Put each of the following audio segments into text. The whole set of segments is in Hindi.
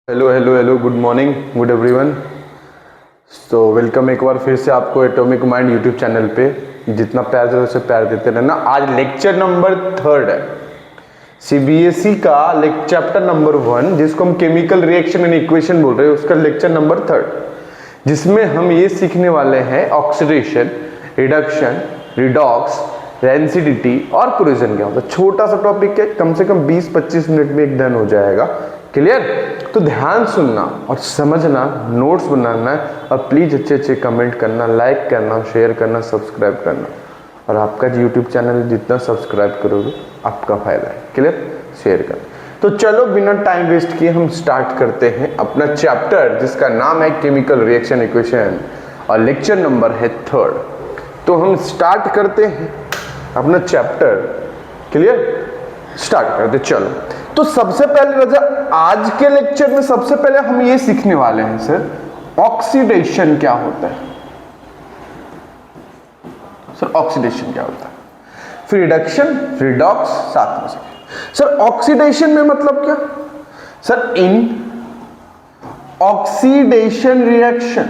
Hello hello hello, good morning, good everyone. तो वेलकम एक बार फिर से आपको एटॉमिक माइंड यूट्यूब चैनल पे। जितना प्यार दे उसे प्यार देते रहना। आज लेक्चर नंबर 3 है सीबीएसई का, चैप्टर नंबर 1 जिसको हम केमिकल रिएक्शन एंड इक्वेशन बोल रहे हैं, उसका लेक्चर नंबर 3, जिसमें हम ये सीखने वाले हैं ऑक्सीडेशन, रिडक्शन, रिडॉक्स, रेंसिडिटी और कोरिजन क्या होता है। छोटा सा टॉपिक है, कम से कम 20-25 मिनट में एक डन हो जाएगा। क्लियर? तो ध्यान सुनना और समझना, नोट्स बनाना है और प्लीज अच्छे अच्छे कमेंट करना, लाइक करना, शेयर करना, सब्सक्राइब करना। और आपका यूट्यूब चैनल जितना सब्सक्राइब करोगे आपका फायदा है। क्लियर? शेयर कर। तो चलो बिना टाइम वेस्ट किए हम स्टार्ट करते हैं अपना चैप्टर जिसका नाम है केमिकल रिएक्शन इक्वेशन और लेक्चर नंबर है 3। तो हम स्टार्ट करते हैं अपना चैप्टर। क्लियर? स्टार्ट करते चलो। तो सबसे पहले रजा, आज के लेक्चर में सबसे पहले हम ये सीखने वाले हैं सर ऑक्सीडेशन क्या होता है। सर ऑक्सीडेशन क्या होता है, फिर रिडक्शन, रिडॉक्स साथ में सर ऑक्सीडेशन में मतलब क्या sir, in oxidation reaction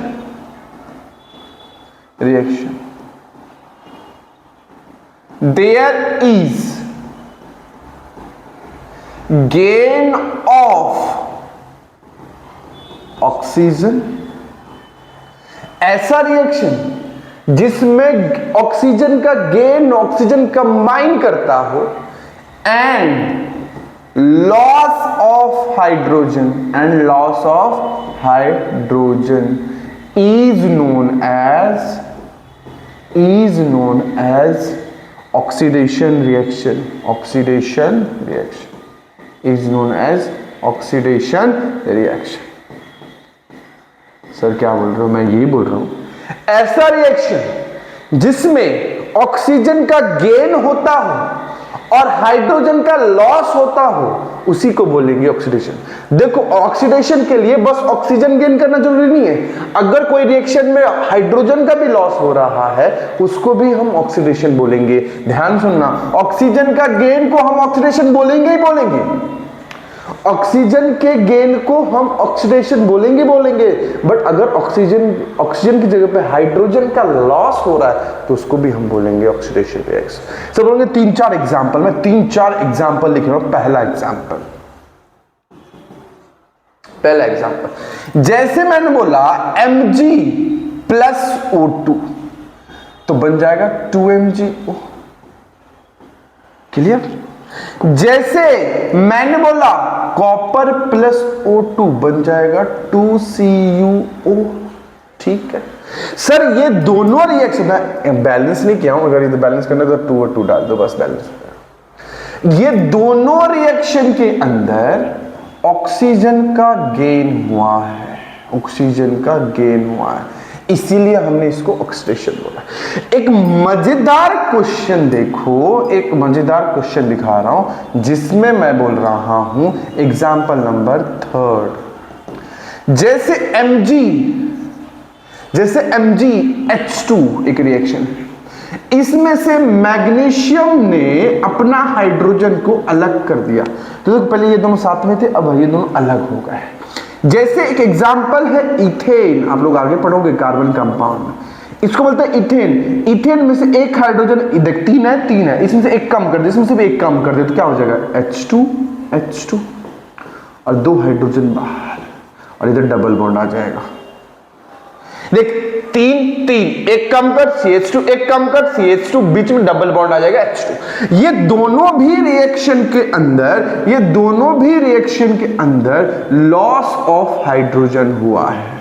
there is gain of oxygen. ऐसा रिएक्शन जिसमें ऑक्सीजन का गेन, ऑक्सीजन कंबाइन करता हो, and loss of hydrogen is known as oxidation reaction is known as oxidation reaction। Sir क्या बोल रहे हो? मैं यही बोल रहा हूं, ऐसा रिएक्शन जिसमें ऑक्सीजन का गेन होता हो और हाइड्रोजन का लॉस होता हो, उसी को बोलेंगे ऑक्सीडेशन। देखो, ऑक्सीडेशन के लिए बस ऑक्सीजन गेन करना जरूरी नहीं है। अगर कोई रिएक्शन में हाइड्रोजन का भी लॉस हो रहा है उसको भी हम ऑक्सीडेशन बोलेंगे। ध्यान सुनना, ऑक्सीजन का गेन को हम ऑक्सीडेशन बोलेंगे ही बोलेंगे। ऑक्सीजन के गेन को हम ऑक्सीडेशन बोलेंगे बट अगर ऑक्सीजन की जगह पे हाइड्रोजन का लॉस हो रहा है तो उसको भी हम बोलेंगे ऑक्सीडेशन रिएक्शन। सब बोलेंगे 3-4 एग्जांपल। मैं 3-4 एग्जांपल लिख रहा हूं। पहला एग्जांपल, जैसे मैंने बोला Mg + O2 तो बन जाएगा 2MgO। क्लियर? जैसे मैंने बोला कॉपर + O2 बन जाएगा 2CuO। ठीक है सर, ये दोनों रिएक्शन है, बैलेंस नहीं किया हूं। अगर ये बैलेंस करना तो 2 और 2 डाल दो, बस बैलेंस। ये दोनों रिएक्शन के अंदर ऑक्सीजन का गेन हुआ है, इसीलिए हमने इसको ऑक्सीडेशन बोला। एक मजेदार क्वेश्चन देखो, एक मजेदार क्वेश्चन दिखा रहा हूं जिसमें मैं बोल रहा हूं एग्जांपल नंबर 3। जैसे MgH2 एक रिएक्शन, इसमें से मैग्नीशियम ने अपना हाइड्रोजन को अलग कर दिया। तो पहले ये दोनों साथ में थे, अब ये दोनों अलग हो गए। जैसे एक एग्जांपल है इथेन, आप लोग आगे पढ़ोगे कार्बन कंपाउंड, इसको बोलते हैं इथेन। इथेन में से एक हाइड्रोजन, देख 3 है, इसमें से एक कम कर दे, इसमें से भी एक कम कर दे तो क्या हो जाएगा H2 और 2 हाइड्रोजन बाहर और इधर डबल बॉन्ड आ जाएगा। देख 3 एक कम कर CH2, एक कम कर CH2, बीच में डबल बॉन्ड आ जाएगा H2। ये दोनों भी रिएक्शन के अंदर लॉस ऑफ हाइड्रोजन हुआ है,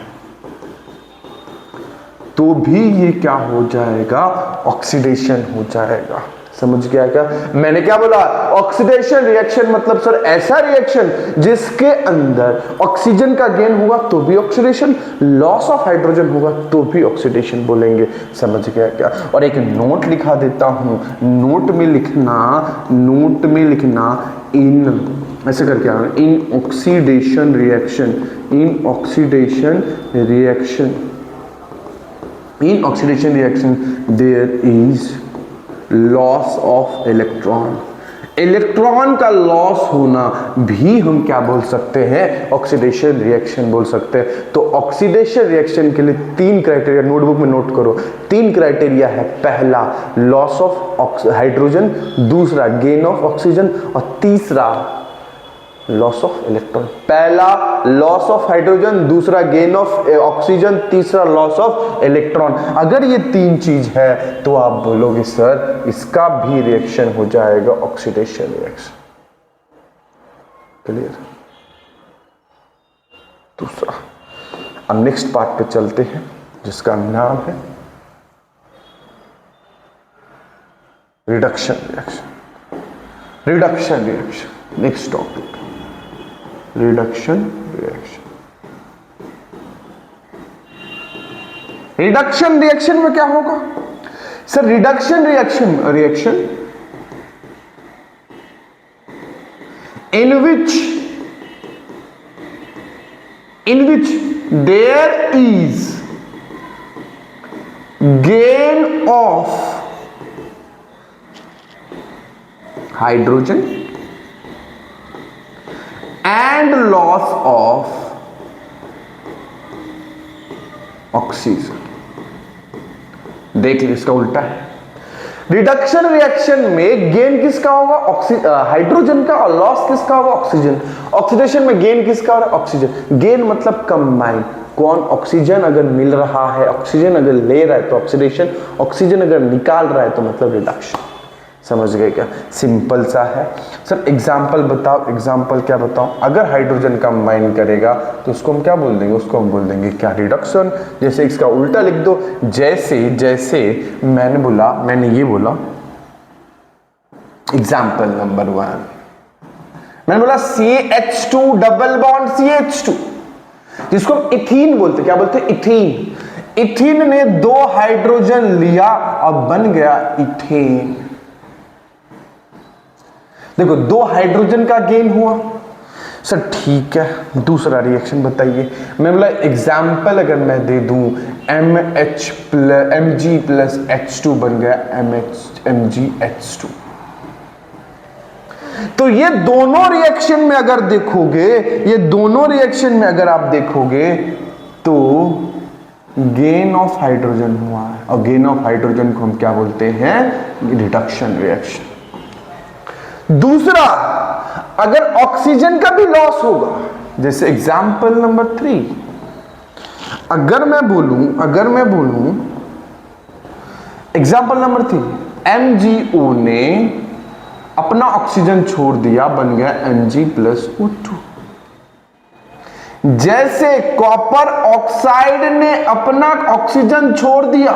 तो भी ये क्या हो जाएगा, ऑक्सीडेशन हो जाएगा। समझ गया क्या? मैंने क्या बोला? ऑक्सीडेशन रिएक्शन मतलब सर ऐसा रिएक्शन जिसके अंदर ऑक्सीजन का गेन होगा तो भी ऑक्सीडेशन, लॉस ऑफ हाइड्रोजन होगा तो भी ऑक्सीडेशन बोलेंगे। समझ गया क्या? और एक नोट लिखा देता हूं, नोट में लिखना ऐसे करके आना, in oxidation reaction there is loss of electron electron का लॉस होना भी हम क्या बोल सकते हैं, ऑक्सीडेशन रिएक्शन बोल सकते हैं। तो ऑक्सीडेशन रिएक्शन के लिए 3 क्राइटेरिया नोटबुक में नोट करो। 3 क्राइटेरिया है, पहला लॉस ऑफ हाइड्रोजन, दूसरा गेन ऑफ ऑक्सीजन और तीसरा लॉस ऑफ इलेक्ट्रॉन। पहला लॉस ऑफ हाइड्रोजन, दूसरा गेन ऑफ ऑक्सीजन, तीसरा लॉस ऑफ इलेक्ट्रॉन। अगर ये 3 चीज है तो आप बोलोगे सर इसका भी रिएक्शन हो जाएगा ऑक्सीडेशन रिएक्शन। क्लियर? दूसरा, अब नेक्स्ट पार्ट पे चलते हैं जिसका नाम है reduction reaction. Reduction reaction next topic, reduction reaction. Reduction reaction में क्या होगा sir? Reduction reaction in which there is gain of hydrogen and loss of oxygen. देख लीजिए इसका उल्टा है। रिडक्शन रिएक्शन में गेन किसका होगा? हाइड्रोजन का, और लॉस किसका होगा? ऑक्सीजन। ऑक्सीडेशन में गेन किसका हो रहा है? ऑक्सीजन। गेन मतलब कंबाइन, कौन? ऑक्सीजन अगर मिल रहा है, ऑक्सीजन अगर ले रहा है तो ऑक्सीडेशन, ऑक्सीजन अगर निकाल रहा है तो मतलब रिडक्शन। समझ गए क्या? सिंपल सा है। सर एग्जाम्पल बताओ। एग्जाम्पल क्या बताओ? अगर हाइड्रोजन कंबाइन करेगा तो उसको हम क्या बोल देंगे? उसको हम बोल देंगे क्या? रिडक्शन। जैसे इसका उल्टा लिख दो, जैसे मैंने ये बोला एग्जाम्पल नंबर 1, मैंने बोला CH2 डबल बॉन्ड CH2, जिसको हम इथीन बोलते। क्या बोलते? इथीन। इथीन ने 2 हाइड्रोजन लिया और बन गया इथेन। देखो 2 हाइड्रोजन का गेन हुआ। सर ठीक है, दूसरा रिएक्शन बताइए। मैं बोला एग्जाम्पल अगर मैं दे दूं Mg प्लस H2 बन गया MgH2। तो ये दोनों रिएक्शन में अगर देखोगे, ये दोनों रिएक्शन में अगर आप देखोगे तो गेन ऑफ हाइड्रोजन हुआ है, और गेन ऑफ हाइड्रोजन को हम क्या बोलते हैं? Reduction reaction. दूसरा, अगर ऑक्सीजन का भी लॉस होगा, जैसे एग्जाम्पल नंबर 3, अगर मैं बोलूं एग्जाम्पल नंबर 3, MgO ने अपना ऑक्सीजन छोड़ दिया, बन गया Mg प्लस O2। जैसे कॉपर ऑक्साइड ने अपना ऑक्सीजन छोड़ दिया,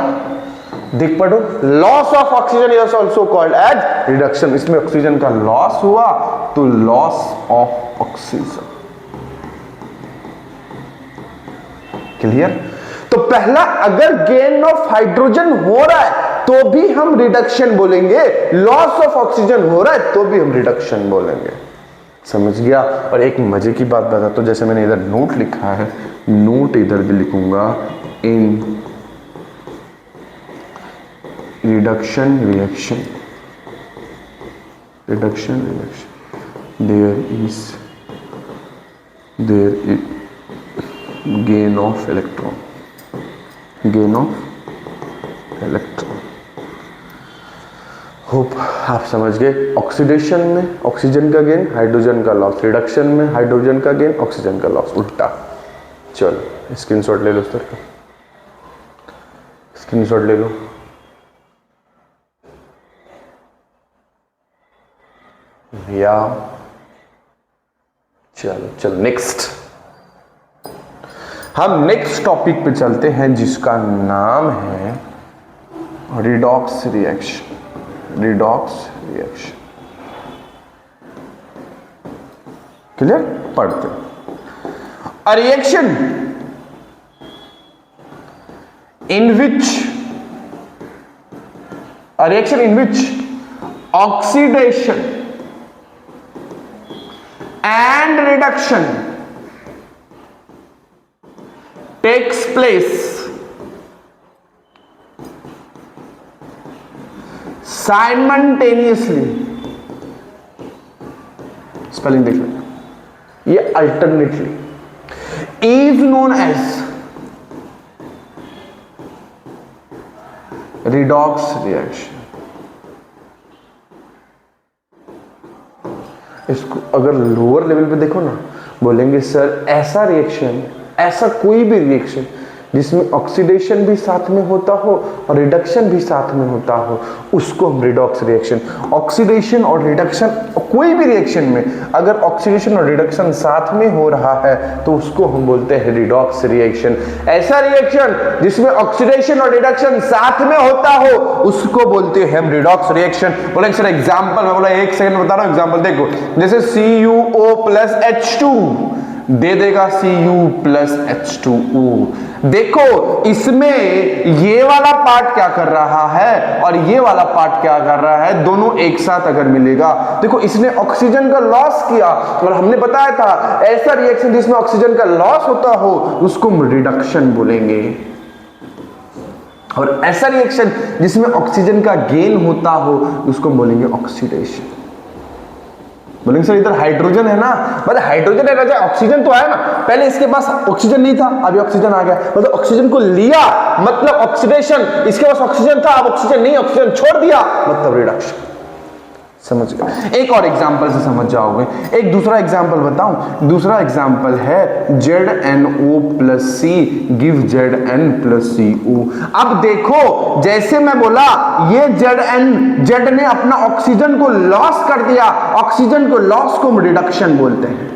देख पढ़ो, loss of oxygen is also called as reduction. इसमें ऑक्सीजन का लॉस हुआ तो लॉस ऑफ ऑक्सीजन। क्लियर? तो पहला, अगर गेन ऑफ हाइड्रोजन हो रहा है तो भी हम रिडक्शन बोलेंगे, लॉस ऑफ ऑक्सीजन हो रहा है तो भी हम रिडक्शन बोलेंगे। समझ गया? और एक मजे की बात बता, तो जैसे मैंने इधर नोट लिखा है, नोट इधर भी लिखूंगा, in reduction reaction there is gain of electron। Hope आप समझ गए। ऑक्सीडेशन में ऑक्सीजन का गेन, हाइड्रोजन का लॉस। रिडक्शन में हाइड्रोजन का गेन, ऑक्सीजन का लॉस, उल्टा। चलो स्क्रीनशॉट ले लो सर, स्क्रीनशॉट ले लो। या चलो नेक्स्ट, हम नेक्स्ट टॉपिक पे चलते हैं जिसका नाम है रिडॉक्स रिएक्शन। क्लियर? पढ़ते हैं। A reaction in which oxidation and reduction takes place simultaneously spelling देख लेना, ये alternately is known as redox reaction. इसको अगर लोअर लेवल पे देखो ना, बोलेंगे सर ऐसा रिएक्शन, ऐसा कोई भी रिएक्शन जिसमें ऑक्सीडेशन भी साथ में होता हो और रिडक्शन भी साथ में होता हो, उसको हम रिडॉक्स रिएक्शन। ऑक्सीडेशन और रिडक्शन, कोई भी रिएक्शन में अगर ऑक्सीडेशन और रिडक्शन साथ में हो रहा है तो उसको हम बोलते हैं रिडॉक्स रिएक्शन। ऐसा रिएक्शन जिसमें ऑक्सीडेशन और रिडक्शन साथ में होता हो उसको बोलते हैं हम रिडॉक्स रिएक्शन। बोले सर एग्जांपल, मैं बोला एक सेकंड बता रहा हूं एग्जांपल देखो, जैसे CuO प्लस H2 दे देगा Cu प्लस H2O। देखो इसमें ये वाला पार्ट क्या कर रहा है और ये वाला पार्ट क्या कर रहा है, दोनों एक साथ अगर मिलेगा, देखो इसने ऑक्सीजन का लॉस किया और हमने बताया था ऐसा रिएक्शन जिसमें ऑक्सीजन का लॉस होता हो उसको हम रिडक्शन बोलेंगे, और ऐसा रिएक्शन जिसमें ऑक्सीजन का गेन होता हो उसको बोलेंगे ऑक्सीडेशन। बोलेंगे सर इधर हाइड्रोजन है ना, मतलब हाइड्रोजन है ना, ऑक्सीजन तो है ना, पहले इसके पास ऑक्सीजन नहीं था अभी ऑक्सीजन आ गया, मतलब ऑक्सीजन को लिया मतलब ऑक्सीडेशन, इसके पास ऑक्सीजन था अब ऑक्सीजन नहीं, ऑक्सीजन छोड़ दिया मतलब रिडक्शन। समझ गए? एक और एग्जांपल से समझ जाओगे। एक दूसरा एग्जांपल बताऊं, दूसरा एग्जांपल है ZnO plus C give Zn plus CO। अब देखो जैसे मैं बोला ये Z ने अपना ऑक्सीजन को लॉस कर दिया, ऑक्सीजन को लॉस को हम रिडक्शन बोलते हैं,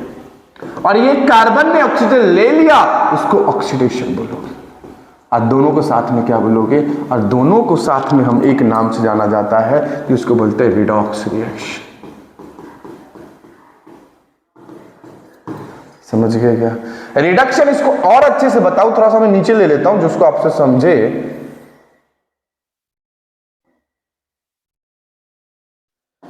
और ये कार्बन ने ऑक्सीजन ले लिया उसको ऑक्सीडेशन बोलोगे, और दोनों को साथ में क्या बोलोगे, और दोनों को साथ में हम एक नाम से जाना जाता है जिसको बोलते हैं रिडॉक्स रिएक्शन। समझ गए क्या? रिडक्शन इसको और अच्छे से बताऊं, थोड़ा सा मैं नीचे ले लेता हूं जिसको आपसे समझे।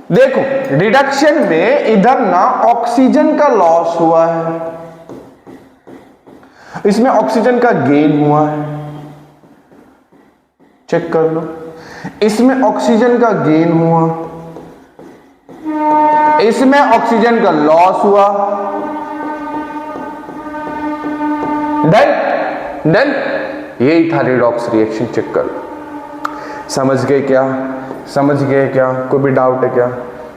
देखो रिडक्शन में इधर ना ऑक्सीजन का लॉस हुआ है, इसमें ऑक्सीजन का गेन हुआ है, चेक कर लो, इसमें ऑक्सीजन का गेन हुआ, इसमें ऑक्सीजन का लॉस हुआ, डन, यही था रिडॉक्स रिएक्शन। चेक कर लो, समझ गए क्या? समझ गए क्या? कोई भी डाउट है क्या?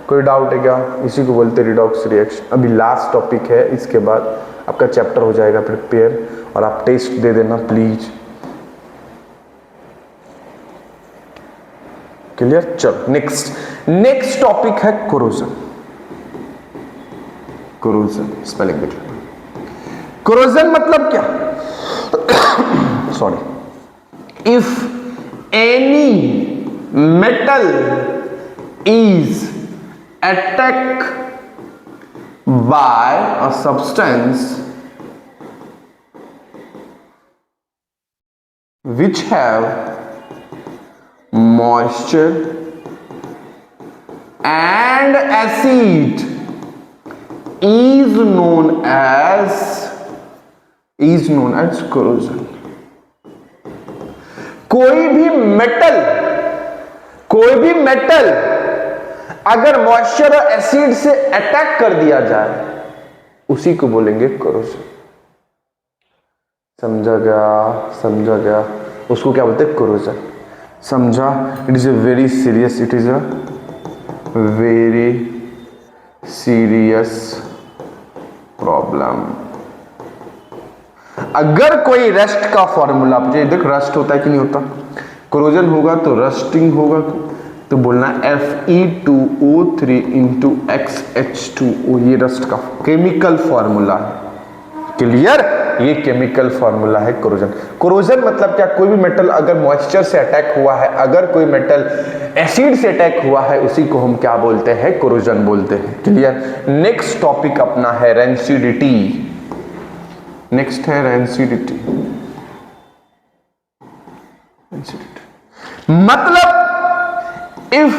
कोई डाउट है क्या? इसी को बोलते हैं रिडॉक्स रिएक्शन। अभी लास्ट टॉपिक है, इसके बाद आपका चैप्टर हो जाएगा प्रिपेयर, और आप टेस्ट दे देना प्लीज। क्लियर? चलो नेक्स्ट टॉपिक है कोरोजन। कोरोजन स्पेलिंग देख लो। कोरोजन मतलब क्या? Sorry, if any metal is attacked by a substance which have moisture and acid is known as corrosion। कोई भी मेटल अगर मॉइस्चर और एसिड से अटैक कर दिया जाए उसी को बोलेंगे कोरोजन। समझा गया? उसको क्या बोलते हैं? कोरोजन। समझा? It is a very serious, it is a very serious problem. अगर कोई रस्ट का फॉर्मूला देख, रस्ट होता है कि नहीं होता, कोरोजन होगा तो रस्टिंग होगा, तो बोलना Fe2O3 इंटू XH2O, ये रस्ट का केमिकल फॉर्मूला है। क्लियर? ये केमिकल फॉर्मूला है कोरोजन। कोरोजन मतलब क्या? कोई भी मेटल अगर मॉइस्चर से अटैक हुआ है, अगर कोई मेटल एसिड से अटैक हुआ है, उसी को हम क्या बोलते हैं? कोरोजन बोलते हैं। क्लियर? नेक्स्ट टॉपिक अपना है रेंसिडिटी। नेक्स्ट है रेंसिडिटी। मतलब if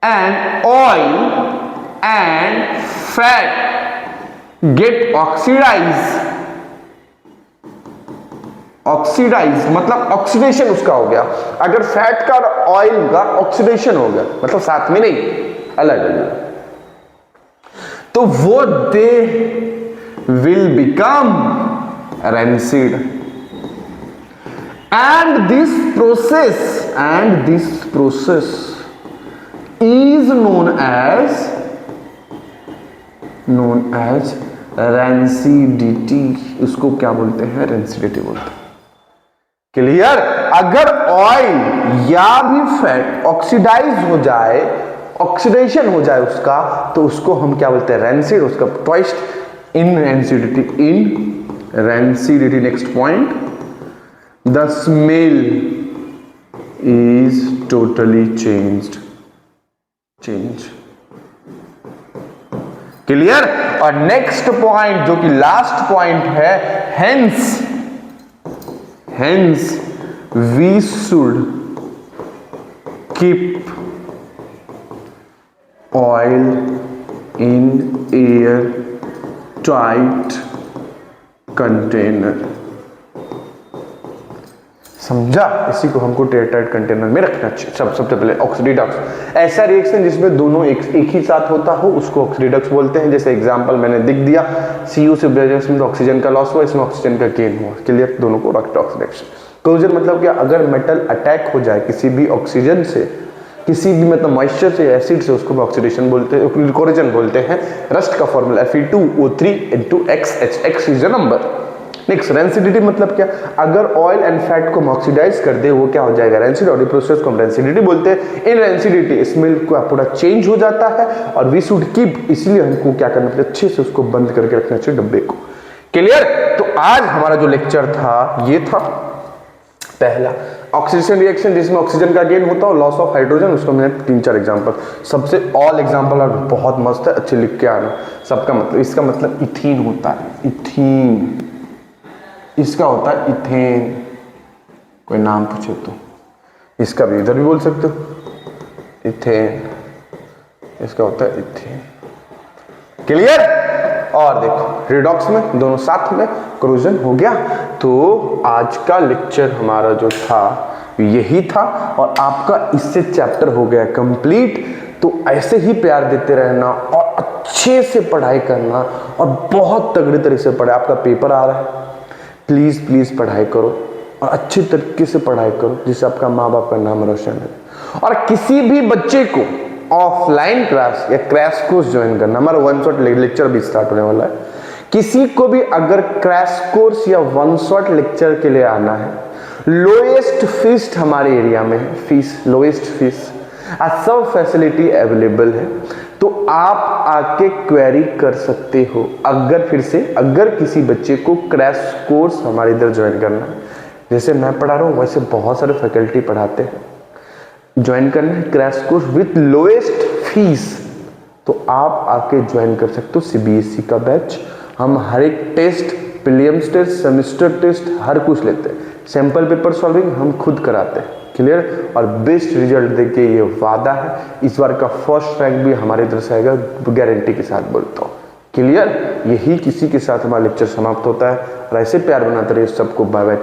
an oil and fat get oxidized मतलब ऑक्सीडेशन उसका हो गया। अगर फैट का और ऑयल का ऑक्सीडेशन हो गया, मतलब साथ में नहीं, अलग अलग। तो वो they will become rancid, and this process is known as rancidity. इसको क्या बोलते हैं? rancidity बोलते हैं। क्लियर? अगर ऑयल या भी फैट ऑक्सीडेशन हो जाए उसका, तो उसको हम क्या बोलते हैं? रैंसिड। उसका twist in rancidity. Next point, the smell is totally change. Clear? और नेक्स्ट पॉइंट जो कि लास्ट पॉइंट है, hence we should keep oil in air tight container। समझा? इसी को हमको एयर टाइट कंटेनर में रखना चाहिए। सबसे पहले ऑक्सीडिडक्स, ऐसा रिएक्शन जिसमें दोनों एक ही साथ होता हो उसको ऑक्सीडिडक्स बोलते हैं। जैसे एग्जांपल मैंने दिख दिया, Cu से ब्रेजेस में ऑक्सीजन का लॉस हुआ, इसमें ऑक्सीजन का गेन हुआ। क्लियर? दोनों को रखते ऑक्सीडेशन। क्लोजर मतलब क्या? अगर मेटल अटैक हो जाए किसी भी ऑक्सीजन से, किसी भी मतलब मॉइस्चर से, एसिड से, उसको ऑक्सीडेशन बोलते हैं, कोरोजन बोलते हैं। रस्ट का formula Fe2O3X is the number. Next, rancidity मतलब क्या? अगर ऑयल एंड फैट को ऑक्सीडाइज कर दे वो क्या हो जाएगा? रैंसिड। और प्रोसेस को हम रैंसिडिटी बोलते हैं। इन रैंसिडिटी स्मेल को पूरा चेंज हो जाता है और वी शुड कीप, इसलिए हमको क्या करना चाहिए? अच्छे से उसको बंद करके रखना चाहिए डब्बे को। क्लियर? तो आज हमारा जो लेक्चर था ये था पहला ऑक्सीडेशन रिएक्शन जिसमें ऑक्सीजन का गेन होता है, लॉस ऑफ हाइड्रोजन। उसको मैंने 3-4 एग्जांपल, सबसे ऑल एग्जांपल और बहुत मस्त है, अच्छे लिख के आना सबका मतलब। इसका मतलब इथीन होता है, इथीन। इसका होता है इथेन, कोई नाम पूछे तो। इसका भी इधर भी बोल सकते हो, इथेन। इसका होता है इथेन। क्लियर? और देखो रिडॉक्स में दोनों साथ में क्रोजन हो गया। तो आज का लेक्चर हमारा जो था यही था और आपका इससे चैप्टर हो गया कंप्लीट। तो ऐसे ही प्यार देते रहना और अच्छे से पढ़ाई करना और बहुत तगड़े तरीके से पढ़ाई। आपका पेपर आ रहा है, प्लीज पढ़ाई करो और अच्छे तरीके से पढ़ाई करो जिससे आपका माँ बाप का नाम रोशन है। और किसी भी बच्चे को ऑफलाइन क्लास या क्रैश कोर्स ज्वाइन करना, हमारा 1 शॉट लेक्चर भी स्टार्ट होने वाला है। किसी को भी अगर क्रैश कोर्स या 1 शॉट लेक्चर के लिए आना है, लोएस्ट फीस हमारे एरिया में है, फीस लोएस्ट फीस, सब फैसिलिटी अवेलेबल है। तो आप आके क्वेरी कर सकते हो। अगर किसी बच्चे को क्रैश कोर्स हमारे इधर ज्वाइन करना है, जैसे मैं पढ़ा रहा हूँ वैसे बहुत सारे फैकल्टी पढ़ाते हैं, ज्वाइन करना है crash course with lowest fees, तो आप आके ज्वाइन कर सकते हो। CBSE का बैच, हम हर एक test, prelims test, semester test हर कुछ लेते हैं। सैंपल पेपर सॉल्विंग हम खुद कराते हैं। क्लियर? और बेस्ट रिजल्ट देके ये वादा है, इस बार का फर्स्ट रैंक भी हमारे इधर से आएगा, गारंटी के साथ बोलता हूँ। क्लियर? यही किसी के साथ हमारा लेक्चर समाप्त होता है और ऐसे प्यार बनाते रहिए सबको। Bye bye.